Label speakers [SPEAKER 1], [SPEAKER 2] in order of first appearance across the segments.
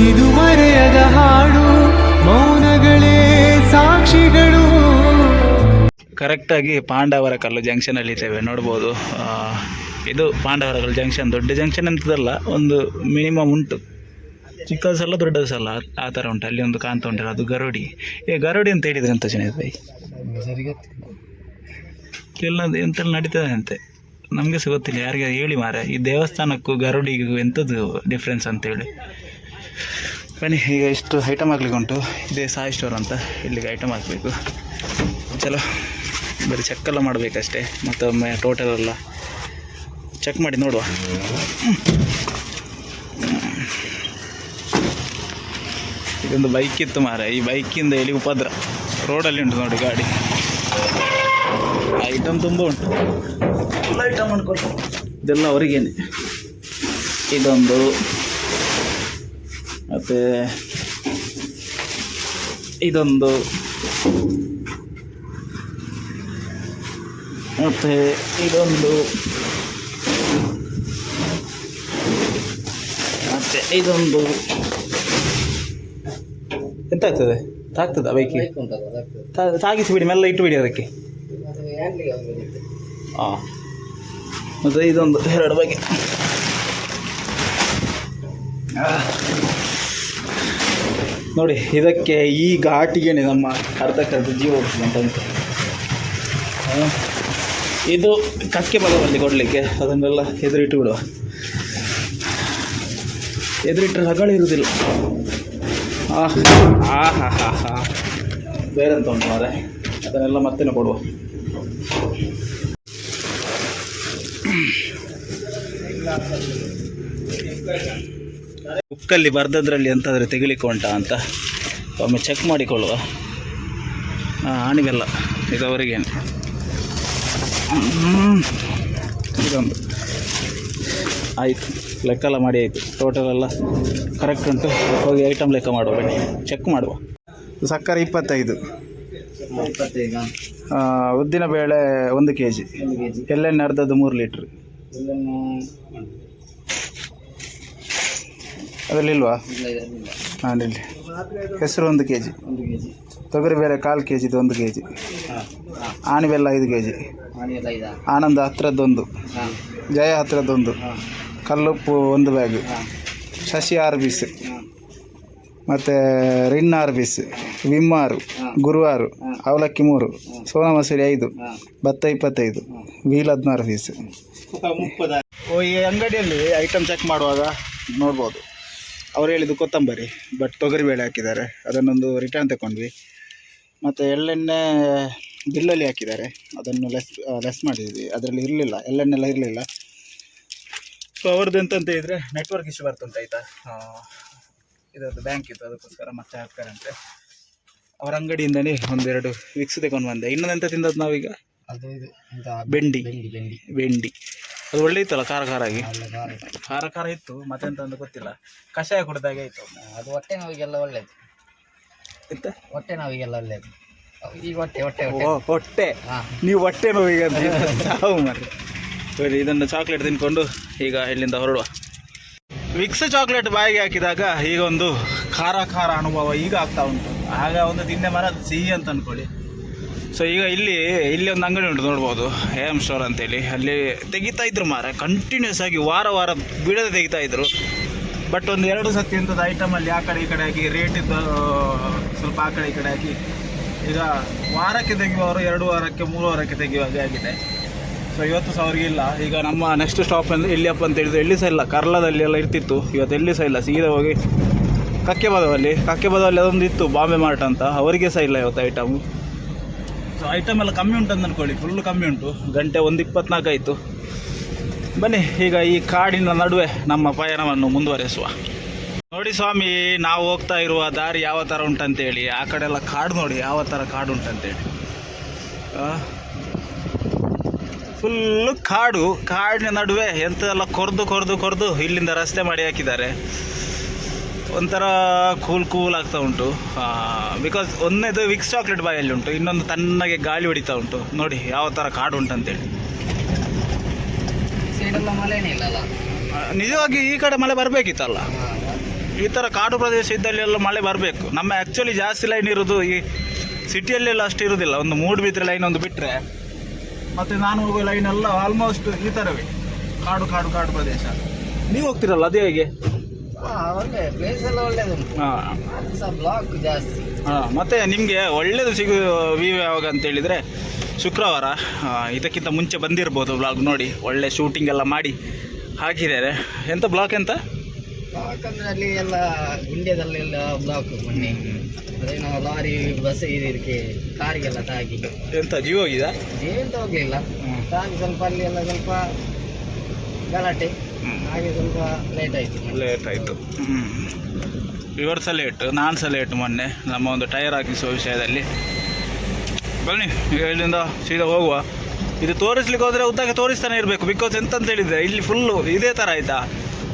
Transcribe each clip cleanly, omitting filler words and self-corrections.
[SPEAKER 1] ಇದು ಮರೆಯದ ಹಾಡು, ಮೌನಗಳೇ ಸಾಕ್ಷಿಗಳು.
[SPEAKER 2] ಕರೆಕ್ಟಾಗಿ ಪಾಂಡವರ ಕಲ್ಲು ಜಂಕ್ಷನಲ್ಲಿ ಇದ್ದೇವೆ, ನೋಡ್ಬೋದು. ಇದು ಪಾಂಡವರ ಕಲ್ಲು ಜಂಕ್ಷನ್. ದೊಡ್ಡ ಜಂಕ್ಷನ್ ಅಂತದಲ್ಲ, ಒಂದು ಮಿನಿಮಮ್ ಉಂಟು, ಚಿಕ್ಕದು ಸಲ ದೊಡ್ಡದು ಸಲ ಆ ಥರ ಉಂಟು. ಅಲ್ಲಿ ಒಂದು ಕಾಣ್ತಾ ಉಂಟಲ್ಲ, ಅದು ಗರುಡಿ. ಗರುಡಿ ಅಂತ ಹೇಳಿದ್ರೆ ಅಂತ ಚೆನ್ನಾಗಿದೆ ಬೈ, ಇಲ್ಲ ಎಂತೆಲ್ಲ ನಡೀತದೆ ಅಂತೆ, ನಮಗೆ ಸಹ ಗೊತ್ತಿಲ್ಲ. ಯಾರಿಗೆ ಹೇಳಿ ಮಾರೆ, ಈ ದೇವಸ್ಥಾನಕ್ಕೂ ಗರುಡಿಗೂ ಎಂಥದ್ದು ಡಿಫ್ರೆನ್ಸ್ ಅಂತೇಳಿ. ಬನ್ನಿ, ಈಗ ಇಷ್ಟು ಐಟಮ್ ಹಾಕ್ಲಿಕ್ಕೆ ಉಂಟು. ಇದೇ ಸಾಯಿ ಸ್ಟೋರ್ ಅಂತ, ಇಲ್ಲಿಗೆ ಐಟಮ್ ಹಾಕಬೇಕು. ಚಲೋ, ಬರೀ ಚೆಕ್ಕೆಲ್ಲ ಮಾಡಬೇಕಷ್ಟೇ. ಮತ್ತೊಮ್ಮೆ ಟೋಟಲ್ ಎಲ್ಲ ಚೆಕ್ ಮಾಡಿ ನೋಡುವ. ಇದೊಂದು ಬೈಕ್ ಇತ್ತು ಮಾರ, ಈ ಬೈಕಿಂದ ಎಲ್ಲಿ ಉಪದ್ರ. ರೋಡಲ್ಲಿ ಉಂಟು ನೋಡಿ ಗಾಡಿ. ಐಟಮ್ ತುಂಬ ಉಂಟು, ಎಲ್ಲ ಐಟಮ್ ಅನ್ಕೊಂಡು ಇದೆಲ್ಲ ಅವರಿಗೇನೆ. ಇದೊಂದು, ಮತ್ತು ಇದೊಂದು, ಮತ್ತು ಇದೊಂದು, ಮತ್ತು ಇದೊಂದು. ಎಂತ ಆಗ್ತದೆ? ತಾಗ್ತದ ಬೈಕಿಗೆ? ತಾಗಿಸಿ ಬಿಡಿ, ಮೆಲ್ಲ ಇಟ್ಟು ಬಿಡಿ ಅದಕ್ಕೆ. ಹಾಂ, ಮತ್ತು ಇದೊಂದು 2 ಬಗೆ. ನೋಡಿ, ಇದಕ್ಕೆ ಈ ಘಾಟಿಗೆ ನಮ್ಮ ಅರ್ಧಕ್ಕರ್ಧ ಜೀವ ಹೋಗ್ತದಂತ. ಇದು ಕಕ್ಕೆ ಬಲವಲ್ಲಿ ಕೊಡಲಿಕ್ಕೆ, ಅದನ್ನೆಲ್ಲ ಎದುರಿಟ್ಟು ಬಿಡುವ. ಎದುರಿಟ್ಟರೆ ಹಗಳಿರುವುದಿಲ್ಲ. ಹಾಂ ಹಾಂ ಹಾಂ ಹಾಂ ಹಾಂ ಬೇರೆ ಅಂತ ಉಂಟು ಮಾರೆ, ಅದನ್ನೆಲ್ಲ ಮತ್ತೇನೆ ಕೊಡುವ. ಬುಕ್ಕಲ್ಲಿ ಬರ್ದದ್ರಲ್ಲಿ ಎಂತಾದರೆ ತೆಗಿಲಿಕ್ಕೆ ಉಂಟಾ ಅಂತ ಒಮ್ಮೆ ಚೆಕ್ ಮಾಡಿಕೊಳ್ಳುವ. ಆಣಿವೆಲ್ಲ ಇದು ಅವರಿಗೇನು. ಇದೊಂದು ಆಯಿತು, ಲೆಕ್ಕ ಎಲ್ಲ ಮಾಡಿ ಆಯಿತು. ಟೋಟಲ್ ಎಲ್ಲ ಕರೆಕ್ಟ್ ಉಂಟು. ಹೋಗಿ ಐಟಮ್ ಲೆಕ್ಕ ಮಾಡುವ, ಬನ್ನಿ ಚೆಕ್ ಮಾಡುವ. ಸಕ್ಕರೆ 25, ಉದ್ದಿನ ಬೇಳೆ 1 kg, ಎಳ್ಳೆಣ್ಣೆ ಅರ್ಧದ್ದು 3 ಲೀಟ್ರ್. ಅದರಲ್ಲಿಲ್ವಾ? ಹಾಂ, ಇಲ್ಲಿ ಹೆಸರು 1 kg, ತೊಗರಿಬೇಳೆ 1/4 kg, 1 kg, ಆಣಿಬೆಲ್ಲ 5 kg, ಆನಂದ ಹತ್ರದ್ದೊಂದು, ಜಯ ಹತ್ರದ್ದೊಂದು, ಕಲ್ಲುಪ್ಪು 1 ಬ್ಯಾಗ್, ಶಶಿ 6 ಪೀಸ್, ಮತ್ತು ರಿನ್ 6 ಪೀಸ್, ವಿಮ್ 6, ಗುರು 6, ಅವಲಕ್ಕಿ 3, ಸೋನಾ ಮಸೂರಿ 5, ಭತ್ತ 25, ವೀಲ್ 16 ಪೀಸ್. ಈ ಅಂಗಡಿಯಲ್ಲಿ ಐಟಮ್ ಚೆಕ್ ಮಾಡುವಾಗ ನೋಡ್ಬೋದು, ಅವ್ರು ಹೇಳಿದ್ದು ಕೊತ್ತಂಬರಿ, ಬಟ್ ತೊಗರಿಬೇಳೆ ಹಾಕಿದ್ದಾರೆ. ಅದನ್ನೊಂದು ರಿಟರ್ನ್ ತಗೊಂಡ್ವಿ. ಮತ್ತು ಎಳ್ಳೆಣ್ಣೆ ಬಿಲ್ಲಲ್ಲಿ ಹಾಕಿದ್ದಾರೆ, ಅದನ್ನು ಲೆಸ್ ಮಾಡಿದ್ವಿ. ಅದರಲ್ಲಿ ಇರಲಿಲ್ಲ, ಎಳ್ಳೆಣ್ಣೆಲ್ಲ ಇರಲಿಲ್ಲ. ಸೊ ಅವ್ರದ್ದು ಎಂತಂತ ಹೇಳಿದರೆ ನೆಟ್ವರ್ಕ್ ಇಶ್ಯೂ ಬರ್ತುಂಟು, ಆಯಿತಾ. ಇದೊಂದು ಬ್ಯಾಂಕ್ ಇತ್ತು, ಅದಕ್ಕೋಸ್ಕರ ಮತ್ತೆ ಹಾಕ್ತಾರಂತೆ. ಅವ್ರ ಅಂಗಡಿಯಿಂದನೇ 1-2 ವಿಕ್ಸ್ ತಗೊಂಡು ಬಂದೆ. ಇನ್ನೊಂದೆಂತ ತಿಂದದ್ದು ನಾವೀಗ, ಬೆಂಡಿ. ಅದು ಒಳ್ಳೆ ಇತ್ತಲ್ಲ, ಖಾರ ಆಗಿ, ಖಾರ ಇತ್ತು. ಮತ್ತೆಂತ ಅಂತ ಗೊತ್ತಿಲ್ಲ, ಕಷಾಯ ಕುಡಿದಾಗೆ ಆಯಿತು.
[SPEAKER 3] ಅದು ಹೊಟ್ಟೆ ನೋವಿಗೆಲ್ಲ ಒಳ್ಳೇದು.
[SPEAKER 2] ಎಂತ
[SPEAKER 3] ಹೊಟ್ಟೆ ನೋವಿಗೆಲ್ಲ ಒಳ್ಳೇದು. ಈಗ
[SPEAKER 2] ಹೊಟ್ಟೆ ನೀವು ಹೊಟ್ಟೆ ನೋವಿಗೆ ಅಂತ ಸಾವು ಮಾರ್ರೆ. ಸರಿ, ಇದನ್ನು ಚಾಕ್ಲೇಟ್ ತಿನ್ಕೊಂಡು ಈಗ ಇಲ್ಲಿಂದ ಹೊರಡುವ. ವಿಕ್ಸ್ ಚಾಕ್ಲೇಟ್ ಬಾಯಿಗೆ ಹಾಕಿದಾಗ ಈಗ ಒಂದು ಖಾರ ಅನುಭವ ಈಗ ಆಗ್ತಾ ಉಂಟು. ಆಗ ಒಂದು ತಿಂದೆ ಮರ ಸಿಹಿ ಅಂತ ಅಂದ್ಕೊಳ್ಳಿ. ಸೊ ಈಗ ಇಲ್ಲಿ ಒಂದು ಅಂಗಡಿ ಉಂಟು, ನೋಡ್ಬೋದು, AM ಸ್ಟೋರ್ ಅಂತೇಳಿ. ಅಲ್ಲಿ ತೆಗಿತಾ ಇದ್ರು ಮಾರೆ, ಕಂಟಿನ್ಯೂಸ್ ಆಗಿ ವಾರ ಬಿಡದೆ ತೆಗಿತಾ ಇದ್ರು. ಬಟ್ ಒಂದು 2 ಸತಿ ಇಂಥದ್ದು ಐಟಮಲ್ಲಿ ಆ ಕಡೆ ಈ ಕಡೆ ಆಗಿ, ರೇಟ್ ಇದ್ದು ಸ್ವಲ್ಪ ಆ ಕಡೆ ಈ ಕಡೆ ಆಗಿ, ಈಗ ವಾರಕ್ಕೆ ತೆಗೆಯುವವರು 2 ವಾರಕ್ಕೆ 3 ವಾರಕ್ಕೆ ತೆಗೆಯುವಾಗೆ ಆಗಿದೆ. ಸೊ ಇವತ್ತು ಸಹ ಅವ್ರಿಗಿಲ್ಲ. ಈಗ ನಮ್ಮ ನೆಕ್ಸ್ಟ್ ಸ್ಟಾಪ್ ಅಂದರೆ ಎಲ್ಲಿಯಪ್ಪ ಅಂತ ಹೇಳಿದ್ರು, ಎಲ್ಲಿ ಸಹ ಇಲ್ಲ. ಕರ್ಲದಲ್ಲಿ ಎಲ್ಲ ಇರ್ತಿತ್ತು, ಇವತ್ತು ಎಲ್ಲಿ ಸಹ ಇಲ್ಲ. ಸೀದಾ ಹೋಗಿ ಕಕ್ಕೆಬದವಲ್ಲಿ ಅದೊಂದು ಇತ್ತು, ಬಾಂಬೆ ಮಾರ್ಟ್ ಅಂತ, ಅವರಿಗೆ ಸಹ ಇಲ್ಲ ಇವತ್ತು ಐಟಮು. ಸೊ ಐಟಮ್ ಎಲ್ಲ ಕಮ್ಮಿ ಉಂಟು ಅಂತ ಅಂದ್ಕೊಳ್ಳಿ, ಫುಲ್ಲು ಕಮ್ಮಿ ಉಂಟು. ಗಂಟೆ 1:24 ಆಯಿತು. ಬನ್ನಿ ಈಗ ಈ ಕಾಡಿನ ನಡುವೆ ನಮ್ಮ ಪಯಣವನ್ನು ಮುಂದುವರೆಸುವ. ನೋಡಿ ಸ್ವಾಮಿ, ನಾವು ಹೋಗ್ತಾ ಇರುವ ದಾರಿ ಯಾವ ಥರ ಉಂಟಂತೇಳಿ. ಆ ಕಡೆ ಎಲ್ಲ ಕಾಡು ನೋಡಿ, ಯಾವ ಥರ ಕಾಡು ಉಂಟಂತೇಳಿ. ಫುಲ್ಲು ಕಾಡಿನ ನಡುವೆ ಎಂತೆಲ್ಲ ಕೊರೆದು ಇಲ್ಲಿಂದ ರಸ್ತೆ ಮಾಡಿ ಹಾಕಿದ್ದಾರೆ. ಒಂಥರ ಕೂಲ್ ಆಗ್ತಾ ಉಂಟು. ಬಿಕಾಸ್ ಒಂದನೇದು ವಿಕ್ಸ್ ಚಾಕ್ಲೇಟ್ ಬಾಯಲ್ಲಿ ಉಂಟು, ಇನ್ನೊಂದು ತಣ್ಣಗೆ ಗಾಳಿ ಹೊಡಿತಾ ಉಂಟು. ನೋಡಿ ಯಾವ ಥರ ಕಾಡು ಉಂಟಂತೇಳಿ.
[SPEAKER 3] ಮಳೆನೇ ಇಲ್ಲಲ್ಲ,
[SPEAKER 2] ನಿಜವಾಗಿ ಈ ಕಡೆ ಮಳೆ ಬರಬೇಕಿತ್ತಲ್ಲ. ಈ ಥರ ಕಾಡು ಪ್ರದೇಶ ಇದ್ದಲ್ಲಿ ಎಲ್ಲ ಮಳೆ ಬರಬೇಕು. ನಮ್ಮ ಆ್ಯಕ್ಚುಲಿ ಜಾಸ್ತಿ ಲೈನ್ ಇರೋದು ಈ ಸಿಟಿಯಲ್ಲೆಲ್ಲ ಅಷ್ಟು ಇರೋದಿಲ್ಲ. ಒಂದು ಮೂಡುಬಿದ್ರೆ ಲೈನ್ ಒಂದು ಬಿಟ್ಟರೆ ಮತ್ತು ನಾನು ಹೋಗೋ ಲೈನ್ ಎಲ್ಲ ಆಲ್ಮೋಸ್ಟ್ ಈ ಥರವೇ ಕಾಡು ಕಾಡು ಕಾಡು ಪ್ರದೇಶ. ನೀವು ಹೋಗ್ತಿರಲ್ಲ ಅದೇ ಹೇಗೆ?
[SPEAKER 3] ಒಳ್ಳೆ ಪ್ಲೇಸ್ ಎಲ್ಲ ಒಳ್ಳೇದುಂಟು.
[SPEAKER 2] ಹಾಂ
[SPEAKER 3] ಬ್ಲಾಕ್ ಜಾಸ್ತಿ.
[SPEAKER 2] ಹಾಂ, ಮತ್ತು ನಿಮಗೆ ಒಳ್ಳೆಯದು ವ್ಯೂ ಯಾವಾಗ ಅಂತ ಹೇಳಿದರೆ ಶುಕ್ರವಾರ. ಇದಕ್ಕಿಂತ ಮುಂಚೆ ಬಂದಿರ್ಬೋದು ಬ್ಲಾಗ್ ನೋಡಿ, ಒಳ್ಳೆ ಶೂಟಿಂಗ್ ಎಲ್ಲ ಮಾಡಿ ಹಾಕಿದ್ದಾರೆ. ಎಂಥ ಬ್ಲಾಕ್ ಎಂತ?
[SPEAKER 3] ಬ್ಲಾಕ್ ಅಂದರೆ ಅಲ್ಲಿ ಎಲ್ಲ ಇಂಡಿಯಾದಲ್ಲೆಲ್ಲ ಬ್ಲಾಕ್ ಮೊನ್ನೆ ಅದೇನೋ ಲಾರಿ ಬಸ್ ಇದಕ್ಕೆ ಕಾರಿಗೆಲ್ಲ ತಾಗಿ
[SPEAKER 2] ಎಂತ ಜೀವ ಹೋಗಿದಾ?
[SPEAKER 3] ಜೀವಂತ ಹೋಗ್ಲಿಲ್ಲ, ತಾಗಿ ಸ್ವಲ್ಪ ಅಲ್ಲಿ ಎಲ್ಲ ಸ್ವಲ್ಪ ಗಲಾಟೆ ಹಾಗೆ ಸ್ವಲ್ಪ ಲೇಟ್ ಆಯಿತು.
[SPEAKER 2] ಇವರು ಸಹ ಲೇಟು, ನಾನು ಸಹ ಲೇಟು ಮೊನ್ನೆ ನಮ್ಮ ಒಂದು ಟೈರ್ ಹಾಕಿಸುವ ವಿಷಯದಲ್ಲಿ. ಬನ್ನಿ ಈಗ ಇಲ್ಲಿಂದ ಸೀದಾ ಹೋಗುವ. ಇದು ತೋರಿಸ್ಲಿಕ್ಕೆ ಹೋದರೆ ಉದ್ದಕ್ಕೆ ತೋರಿಸ್ತಾನೆ ಇರಬೇಕು. ಬಿಕಾಸ್ ಎಂತಂತ ಹೇಳಿದರೆ ಇಲ್ಲಿ ಫುಲ್ಲು ಇದೇ ಥರ ಆಯಿತಾ,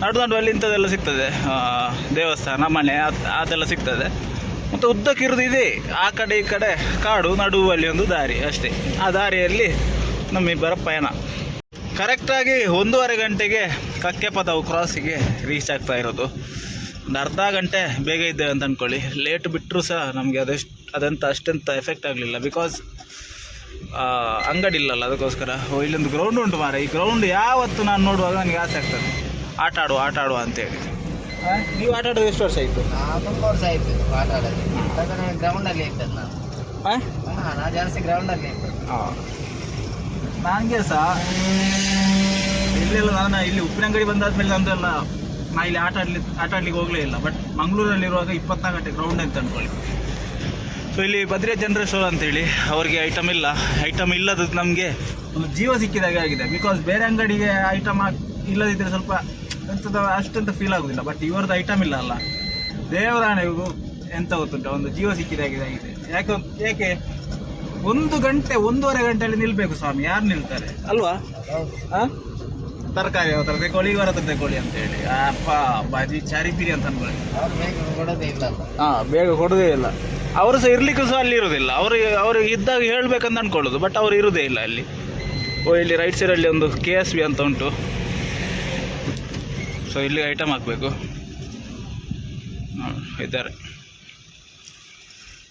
[SPEAKER 2] ನಡು ಅಲ್ಲಿ ಇಂಥದ್ದೆಲ್ಲ ಸಿಗ್ತದೆ, ದೇವಸ್ಥಾನ ಮನೆ ಅದೆಲ್ಲ ಸಿಗ್ತದೆ. ಮತ್ತು ಉದ್ದಕ್ಕೆ ಇರೋದು ಇದೆ, ಆ ಕಡೆ ಈ ಕಡೆ ಕಾಡು, ನಡುವಲ್ಲಿ ಒಂದು ದಾರಿ ಅಷ್ಟೇ. ಆ ದಾರಿಯಲ್ಲಿ ನಮ್ಮಿಬ್ಬರ ಪಯಣ. ಕರೆಕ್ಟಾಗಿ 1:30 ಗಂಟೆಗೆ ಕಕ್ಕೆಪದವು ಕ್ರಾಸಿಗೆ ರೀಚ್ ಆಗ್ತಾ ಇರೋದು. ಒಂದು ಅರ್ಧ ಗಂಟೆ ಬೇಗ ಇದ್ದೇವೆ ಅಂತ ಅಂದ್ಕೊಳ್ಳಿ. ಲೇಟ್ ಬಿಟ್ಟರೂ ಸಹ ನಮಗೆ ಅಷ್ಟೆಂತ ಎಫೆಕ್ಟ್ ಆಗಲಿಲ್ಲ. ಬಿಕಾಸ್ ಅಂಗಡಿ ಇಲ್ಲಲ್ಲ, ಅದಕ್ಕೋಸ್ಕರ. ಇಲ್ಲೊಂದು ಗ್ರೌಂಡ್ ಉಂಟು ಮಾರೆ. ಈ ಗ್ರೌಂಡ್ ಯಾವತ್ತು ನಾನು ನೋಡುವಾಗ ನನಗೆ ಆಸೆ ಆಗ್ತದೆ ಆಟ ಆಡುವ ಅಂತೇಳಿ. ನೀವು ಆಟ ಆಡೋದು ಎಷ್ಟು ವರ್ಷ ಆಯಿತು?
[SPEAKER 3] ತುಂಬ ವರ್ಷ ಆಯಿತು ಆಟ ಆಡೋದು. ಯಾಕಂದರೆ ಗ್ರೌಂಡಲ್ಲಿ ಇರ್ತದೆ ನಾನು ಜಾಸ್ತಿ ಗ್ರೌಂಡಲ್ಲಿ ಇರ್ತದೆ.
[SPEAKER 2] ಹಾಂ, ನನಗೆ ಸಹ ಇಲ್ಲೆಲ್ಲ ನಾನು ಇಲ್ಲಿ ಉಪ್ಪಿನಂಗಡಿ ಬಂದಾದ್ಮೇಲೆ ನಂದೆಲ್ಲ ನಾ ಇಲ್ಲಿ ಆಟ ಆಡ್ಲಿಕ್ಕೆ ಹೋಗಲೇ ಇಲ್ಲ. ಬಟ್ ಮಂಗಳೂರಲ್ಲಿರುವಾಗ 24 ಗಂಟೆ ಗ್ರೌಂಡ್ ಅಂತ ಅಂದ್ಕೊಳ್ಳಿ. ಸೊ ಇಲ್ಲಿ ಬದ್ರಿಯ ಜನರಲ್ ಸ್ಟೋರ್ ಅಂತೇಳಿ ಅವ್ರಿಗೆ ಐಟಮ್ ಇಲ್ಲದ ನಮಗೆ ಒಂದು ಜೀವ ಸಿಕ್ಕಿದಾಗೆ ಆಗಿದೆ. ಬಿಕಾಸ್ ಬೇರೆ ಅಂಗಡಿಗೆ ಐಟಮ್ ಇಲ್ಲದಿದ್ದರೆ ಸ್ವಲ್ಪ ಅಷ್ಟಂತ ಫೀಲ್ ಆಗೋದಿಲ್ಲ. ಬಟ್ ಇವ್ರದ್ದು ಐಟಮ್ ಇಲ್ಲ ಅಲ್ಲ, ದೇವರಾಣೆಗೂ ಎಂತ ಗೊತ್ತುಂಟ, ಒಂದು ಜೀವ ಸಿಕ್ಕಿದಾಗಿದೆ. ಯಾಕೆ 1 ಗಂಟೆ 1:30 ಗಂಟೆಯಲ್ಲಿ ನಿಲ್ಬೇಕು ಸ್ವಾಮಿ, ಯಾರು ನಿಲ್ತಾರೆ ಅಲ್ವಾ? ತರಕಾರಿ ಯಾವ ಥರ ತೆಕೊಳ್ಳಿ, ಇವರ ಹತ್ರ ತೆಕೊಳ್ಳಿ ಅಂತೇಳಿ ಅಪ್ಪ ಬಾಜಿ ಚಾರಿಪಿರಿ ಅಂತ ಅನ್ಕೊಳ್ಳಿ. ಬೇಗ ಕೊಡೋದೇ ಇಲ್ಲ. ಅವರು ಸಹ ಇರ್ಲಿಕ್ಕೂ ಸಹ ಅಲ್ಲಿ ಇರೋದಿಲ್ಲ. ಅವ್ರಿಗೆ ಇದ್ದಾಗ ಹೇಳ್ಬೇಕಂತ ಅಂದ್ಕೊಳ್ಳೋದು, ಬಟ್ ಅವ್ರು ಇರೋದೇ ಇಲ್ಲ ಅಲ್ಲಿ. ಇಲ್ಲಿ ರೈಟ್ ಸೈಡಲ್ಲಿ ಒಂದು KSB ಅಂತ ಉಂಟು. ಸೊ ಇಲ್ಲಿ ಐಟಮ್ ಹಾಕಬೇಕು. ಇದ್ದಾರೆ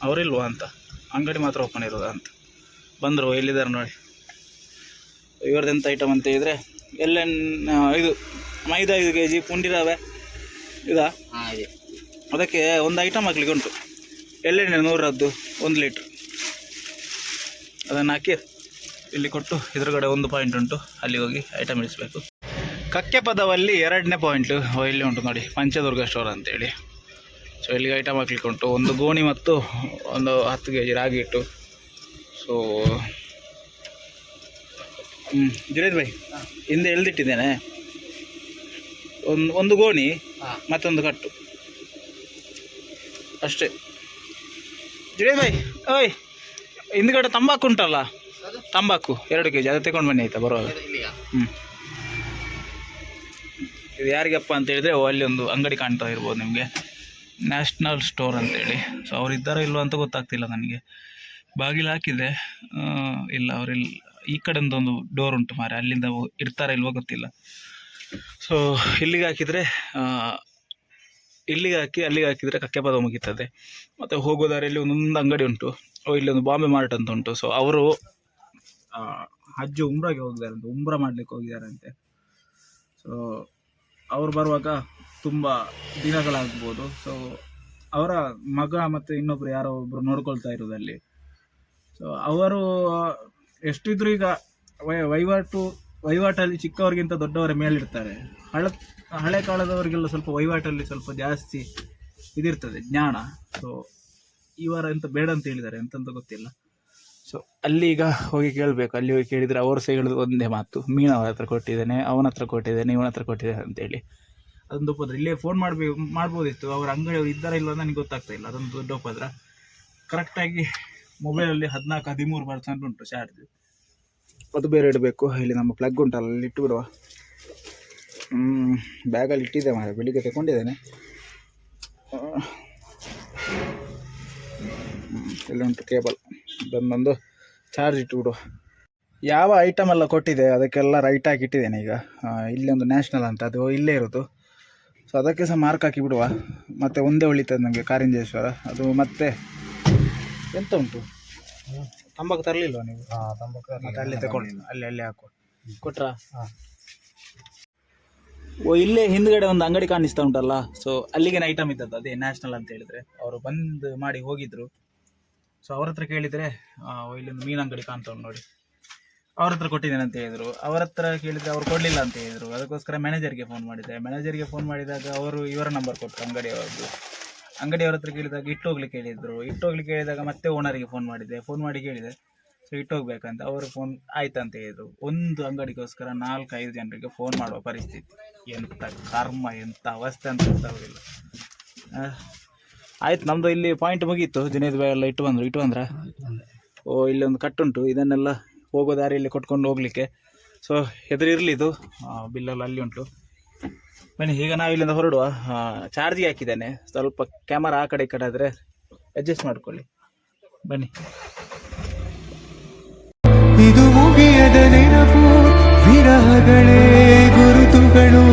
[SPEAKER 2] ಅವರಿಲ್ವಾ ಅಂತ, ಅಂಗಡಿ ಮಾತ್ರ ಓಪನ್ ಇರೋದಾ ಅಂತ ಬಂದರು. ಎಲ್ಲಿದ್ದಾರೆ ನೋಡಿ. ಇವ್ರದ್ದೆಂಥ ಐಟಮ್ ಅಂತ ಹೇಳಿದರೆ ಇದು ಮೈದಾ 5 kg, ಪುಂಡಿ ರವೆ ಇದಾ, ಅದಕ್ಕೆ ಒಂದು ಐಟಮ್ ಹಾಕ್ಲಿಕ್ಕೆ ಉಂಟು. ಎಳ್ಳೆಣ್ಣೆ 100ರದ್ದು 1 ಲೀಟ್ರ್. ಅದನ್ನು ಹಾಕಿ ಇಲ್ಲಿ ಕೊಟ್ಟು ಎದುರುಗಡೆ 1 ಪಾಯಿಂಟ್ ಉಂಟು, ಅಲ್ಲಿ ಹೋಗಿ ಐಟಮ್ ಇಳಿಸ್ಬೇಕು. ಕಕ್ಕೆಪದವಲ್ಲಿ 2ನೇ ಪಾಯಿಂಟು ಇಲ್ಲಿ ಉಂಟು ನೋಡಿ, ಪಂಚದುರ್ಗ ಸ್ಟೋರ್ ಅಂತೇಳಿ. ಸೊ ಇಲ್ಲಿಗೆ ಐಟಮ್ ಹಾಕ್ಲಿಕ್ಕೆ ಉಂಟು. ಒಂದು ಗೋಣಿ ಮತ್ತು ಒಂದು 10 kg ರಾಗಿ ಹಿಟ್ಟು. ಸೊ ಜುನೇದ್ ಭಾಯ್ ಹಿಂದೆ ಎಳ್ದಿಟ್ಟಿದ್ದೇನೆ. ಒಂದು ಗೋಣಿ ಮತ್ತೊಂದು ಕಟ್ಟು ಅಷ್ಟೇ. ಜುನೇದ್ ಭಾಯ್ ಓಯ್, ಹಿಂದ್ಗಡೆ ತಂಬಾಕು ಉಂಟಲ್ಲ, ತಂಬಾಕು 2 kg ಅದು ತಗೊಂಡು ಬನ್ನಿ ಆಯಿತಾ ಬರುವಾಗ. ಇದು ಯಾರಿಗಪ್ಪ ಅಂತ ಹೇಳಿದರೆ ಅಲ್ಲಿ ಒಂದು ಅಂಗಡಿ ಕಾಣ್ತಾ ಇರ್ಬೋದು ನಿಮಗೆ, ನ್ಯಾಷನಲ್ ಸ್ಟೋರ್ ಅಂತೇಳಿ. ಸೊ ಅವ್ರು ಇದ್ದಾರೋ ಇಲ್ವೋ ಅಂತ ಗೊತ್ತಾಗ್ತಿಲ್ಲ ನನಗೆ. ಬಾಗಿಲು ಹಾಕಿದೆ, ಇಲ್ಲ ಅವರಿಲ್ಲ. ಈ ಕಡೆಯಿಂದ ಒಂದು ಡೋರ್ ಉಂಟು ಮಾರೆ, ಅಲ್ಲಿಂದ ಇರ್ತಾರ ಇಲ್ವೋ ಗೊತ್ತಿಲ್ಲ. ಸೊ ಇಲ್ಲಿಗೆ ಹಾಕಿದರೆ ಅಲ್ಲಿಗೆ ಹಾಕಿದರೆ ಕಕ್ಕೆಪದ ಮುಗಿತದೆ. ಮತ್ತು ಹೋಗೋ ದಾರಿಯಲ್ಲಿ ಒಂದೊಂದು ಅಂಗಡಿ ಉಂಟು. ಇಲ್ಲಿ ಒಂದು ಬಾಂಬೆ ಮಾರ್ಟ್ ಅಂತ ಉಂಟು. ಸೊ ಅವರು ಹಜ್ಜು ಉಮ್ರಾಗೆ ಹೋಗಿದ್ದಾರಂತೆ, ಉಮ್ರಾ ಮಾಡಲಿಕ್ಕೆ ಹೋಗಿದ್ದಾರಂತೆ. ಸೊ ಅವರು ಬರುವಾಗ ತುಂಬ ದಿನಗಳಾಗ್ಬೋದು. ಸೊ ಅವರ ಮಗ ಮತ್ತು ಇನ್ನೊಬ್ಬರು ಯಾರೋ ಒಬ್ಬರು ನೋಡ್ಕೊಳ್ತಾ ಇರೋದಲ್ಲಿ. ಸೊ ಅವರು ಎಷ್ಟಿದ್ರು ಈಗ ವಹಿವಾಟಲ್ಲಿ ಚಿಕ್ಕವರಿಗಿಂತ ದೊಡ್ಡವರ ಮೇಲಿರ್ತಾರೆ. ಹಳೆ ಕಾಲದವರಿಗೆಲ್ಲ ಸ್ವಲ್ಪ ವಹಿವಾಟಲ್ಲಿ ಸ್ವಲ್ಪ ಜಾಸ್ತಿ ಇದಿರ್ತದೆ ಜ್ಞಾನ. ಸೊ ಇವರ ಎಂತ ಬೇಡ ಅಂತ ಹೇಳಿದ್ದಾರೆ, ಎಂತಂತ ಗೊತ್ತಿಲ್ಲ. ಸೊ ಅಲ್ಲಿ ಈಗ ಹೋಗಿ ಕೇಳಬೇಕು. ಅಲ್ಲಿ ಹೋಗಿ ಕೇಳಿದರೆ ಅವರು ಸಹ ಹೇಳಿದ್ರು ಒಂದೇ ಮಾತು, ಮೀನವರ ಹತ್ರ ಕೊಟ್ಟಿದ್ದೇನೆ, ಅವನ ಹತ್ರ ಕೊಟ್ಟಿದ್ದೇನೆ, ಇವನ ಹತ್ರ ಕೊಟ್ಟಿದ್ದೇನೆ ಅಂತೇಳಿ. ಅದೊಂದು ಉಪದ್ರ. ಇಲ್ಲೇ ಫೋನ್ ಮಾಡ್ಬೋದಿತ್ತು, ಅವ್ರ ಅಂಗಡಿಯವರು ಇದ್ದಾರಾ ಇಲ್ಲ ನನಗೆ ಗೊತ್ತಾಗ್ತಾ ಇಲ್ಲ. ಅದೊಂದು ದೊಡ್ಡ ಉಪದ್ರ. ಕರೆಕ್ಟಾಗಿ ಮೊಬೈಲಲ್ಲಿ 14-13% ಉಂಟು ಚಾರ್ಜ್, ಅದು ಬೇರೆ ಇಡಬೇಕು. ಇಲ್ಲಿ ನಮ್ಮ ಪ್ಲಗ್ ಉಂಟಲ್ಲ, ಅಲ್ಲಿ ಇಟ್ಟು ಬಿಡುವ. ಬ್ಯಾಗಲ್ಲಿ ಇಟ್ಟಿದ್ದೆ ಮಾರೆ, ಬೆಳಿಗ್ಗೆ ತಗೊಂಡಿದ್ದೇನೆ. ಇಲ್ಲಿ ಉಂಟು ಕೇಬಲ್, ಅದನ್ನೊಂದು ಚಾರ್ಜ್ ಇಟ್ಟು ಬಿಡುವ. ಯಾವ ಐಟಮ್ ಎಲ್ಲ ಕೊಟ್ಟಿದೆ ಅದಕ್ಕೆಲ್ಲ ರೈಟ್ ಹಾಕಿ ಇಟ್ಟಿದ್ದೇನೆ. ಈಗ ಇಲ್ಲಿ ಒಂದು ನ್ಯಾಷನಲ್ ಅಂತ, ಅದು ಇಲ್ಲೇ ಇರೋದು. ಸೊ ಅದಕ್ಕೆ ಸಹ ಮಾರ್ಕ್ ಹಾಕಿ ಬಿಡುವ. ಮತ್ತು ಒಂದೇ ಉಳಿತದೆ ನಮಗೆ ಕಾರಿಂಜೇಶ್ವರ. ಅದು ಮತ್ತೆ ಎಂತ ಉಂಟು, ತಂಬಾಕು ತರಲಿಲ್ವ ನೀವು? ಮತ್ತೆ ಅಲ್ಲಿ ತಗೊಳ್ಳಿ, ಅಲ್ಲಿ ಹಾಕುವ ಕೊಟ್ರಾ? ಓ, ಇಲ್ಲೇ ಹಿಂದ್ಗಡೆ ಒಂದು ಅಂಗಡಿ ಕಾಣಿಸ್ತಾ ಉಂಟಲ್ಲ, ಸೊ ಅಲ್ಲಿಗೆ ಐಟಮ್ ಇದ್ದದ್ದು, ಅದೇ ನ್ಯಾಷನಲ್ ಅಂತ ಹೇಳಿದ್ರೆ ಅವರು ಬಂದು ಮಾಡಿ ಹೋಗಿದ್ರು. ಸೊ ಅವ್ರ ಹತ್ರ ಕೇಳಿದರೆ ಇಲ್ಲೊಂದು ಮೀನು ಅಂಗಡಿ ಕಾಣ್ತಾ ಉಂಟು ನೋಡಿ, ಅವ್ರ ಹತ್ರ ಕೊಟ್ಟಿದ್ದೇನೆ ಅಂತ ಹೇಳಿದ್ರು. ಅವ್ರ ಹತ್ರ ಕೇಳಿದರೆ ಅವ್ರು ಕೊಡಲಿಲ್ಲ ಅಂತ ಹೇಳಿದರು. ಅದಕ್ಕೋಸ್ಕರ ಮ್ಯಾನೇಜರ್ಗೆ ಫೋನ್ ಮಾಡಿದೆ. ಮ್ಯಾನೇಜರ್ಗೆ ಫೋನ್ ಮಾಡಿದಾಗ ಅವರು ಇವರ ನಂಬರ್ ಕೊಟ್ಟರು, ಅಂಗಡಿಯವ್ರ ಹತ್ರ ಕೇಳಿದಾಗ ಇಟ್ಟೋಗ್ಲಿಕ್ಕೆ ಹೇಳಿದರು. ಇಟ್ಟೋಗ್ಲಿಕ್ಕೆ ಹೇಳಿದಾಗ ಮತ್ತೆ ಓನರಿಗೆ ಫೋನ್ ಮಾಡಿ ಕೇಳಿದೆ, ಸೊ ಇಟ್ಟೋಗ್ಬೇಕಂತ. ಅವರು ಫೋನ್ ಆಯ್ತಂತ ಹೇಳಿದರು. ಒಂದು ಅಂಗಡಿಗೋಸ್ಕರ 4-5 ಜನರಿಗೆ ಫೋನ್ ಮಾಡುವ ಪರಿಸ್ಥಿತಿ. ಎಂಥ ಕರ್ಮ, ಎಂಥ ಅವಸ್ಥೆ ಅಂತ ಗೊತ್ತಾಗೋದಿಲ್ಲ. ಆಯ್ತು, ನಮ್ಮದು ಇಲ್ಲಿ ಪಾಯಿಂಟ್ ಮುಗೀತು. ಜುನೇದ್ ಬಾಯ್ ಎಲ್ಲ ಇಟ್ಟು ಬಂದ್ರ. ಓ, ಇಲ್ಲಿ ಒಂದು ಕಟ್ಟುಂಟು, ಇದನ್ನೆಲ್ಲ ಹೋಗೋ ದಾರಿಯಲ್ಲಿ ಕೊಟ್ಕೊಂಡು ಹೋಗ್ಲಿಕ್ಕೆ. ಸೊ ಎದುರಿರಲಿ ಇದು, ಬಿಲ್ಲೆಲ್ಲ ಅಲ್ಲಿ ಉಂಟು. ಬನ್ನಿ, ಈಗ ನಾವು ಇಲ್ಲಿಂದ ಹೊರಡುವ. ಚಾರ್ಜಿಗೆ ಹಾಕಿದ್ದೇನೆ, ಸ್ವಲ್ಪ ಕ್ಯಾಮರಾ ಆ ಕಡೆ ಈ ಕಡೆ ಆದರೆ ಅಡ್ಜಸ್ಟ್ ಮಾಡ್ಕೊಳ್ಳಿ. ಬನ್ನಿ.
[SPEAKER 1] ಇದು ಮುಗಿಯದ ನೆನಪು, ವಿರಹಗಳೇ ಗುರುತುಗಳು.